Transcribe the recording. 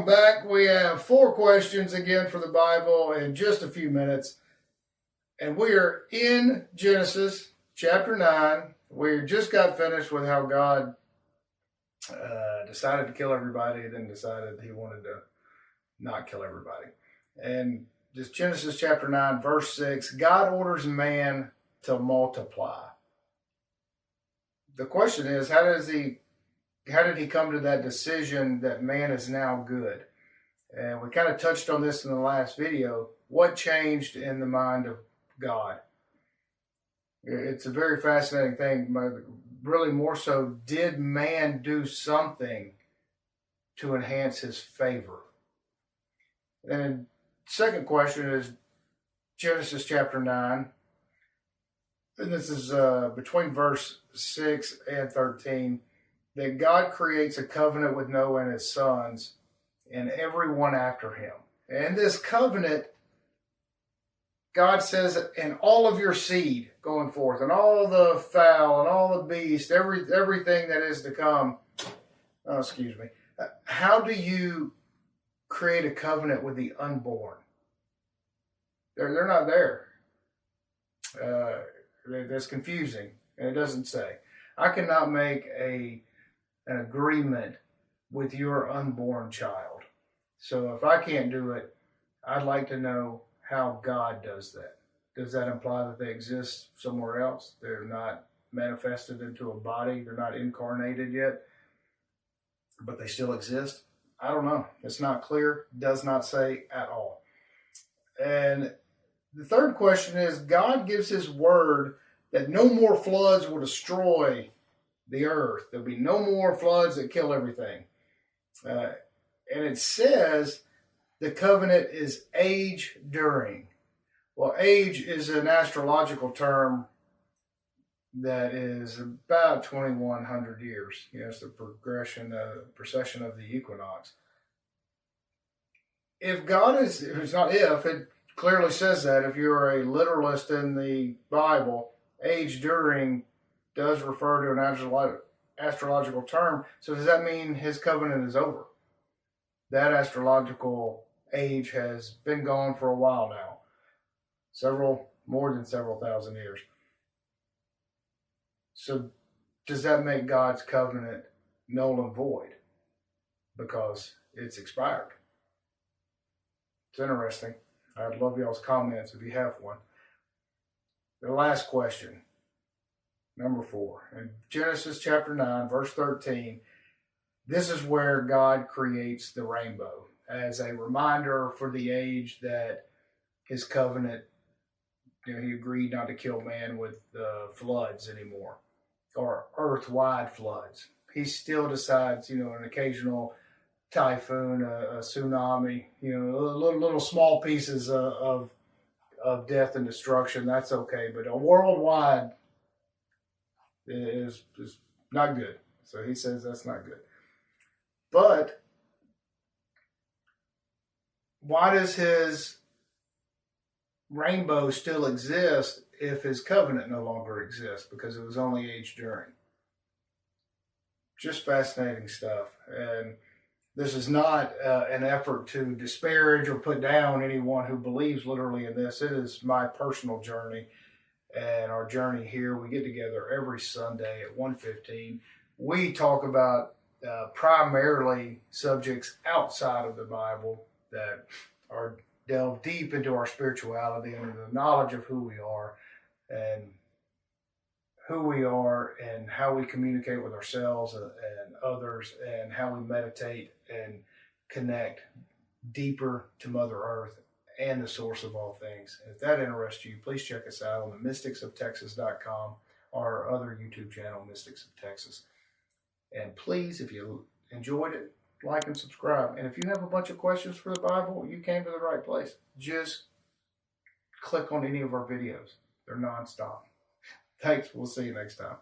welcome back. We have 4 questions again for the Bible in just a few minutes. And we are in Genesis chapter 9. We just got finished with how God decided to kill everybody and then decided he wanted to not kill everybody. And just Genesis chapter 9, verse 6, God orders man to multiply. The question is, how did he come to that decision that man is now good? And we kind of touched on this in the last video. What changed in the mind of God? It's a very fascinating thing. Really more so, did man do something to enhance his favor? And second question is Genesis chapter 9. And this is between verse 6 and 13. That God creates a covenant with Noah and his sons and everyone after him. And this covenant, God says, and all of your seed going forth, and all the fowl, and all the beast, everything that is to come. How do you create a covenant with the unborn? They're not there. That's confusing, and it doesn't say. I cannot make an agreement with your unborn child. So if I can't do it, I'd like to know how God does that. Does that imply that they exist somewhere else? They're not manifested into a body. They're not incarnated yet, but they still exist? I don't know. It's not clear. Does not say at all. And the third question is, God gives his word that no more floods will destroy the earth. There'll be no more floods that kill everything. And it says the covenant is age during. Well, age is an astrological term that is about 2,100 years. It's the precession of the equinox. If God is, it's not if, it clearly says that. If you're a literalist in the Bible, age during does refer to an astrological term. So does that mean his covenant is over? That astrological age has been gone for a while now. More than several thousand years. So does that make God's covenant null and void because it's expired? It's interesting. I'd love y'all's comments if you have one. The last question. Number 4, in Genesis chapter 9, verse 13, this is where God creates the rainbow as a reminder for the age that his covenant, he agreed not to kill man with floods anymore, or earth-wide floods. He still decides, an occasional typhoon, a tsunami, little small pieces of death and destruction, that's okay, but a worldwide is not good. So he says that's not good. But why does his rainbow still exist if his covenant no longer exists? Because it was only age during. Just fascinating stuff. And this is not an effort to disparage or put down anyone who believes literally in this. It is my personal journey. And our journey here, we get together every Sunday at 1:15. We talk about primarily subjects outside of the Bible that are delve deep into our spirituality and the knowledge of who we are and how we communicate with ourselves and others, and how we meditate and connect deeper to Mother Earth and the source of all things. If that interests you, please check us out on the mysticsofTexas.com or our other YouTube channel, Mystics of Texas. And please, if you enjoyed it, like and subscribe. And if you have a bunch of questions for the Bible, you came to the right place. Just click on any of our videos. They're nonstop. Thanks. We'll see you next time.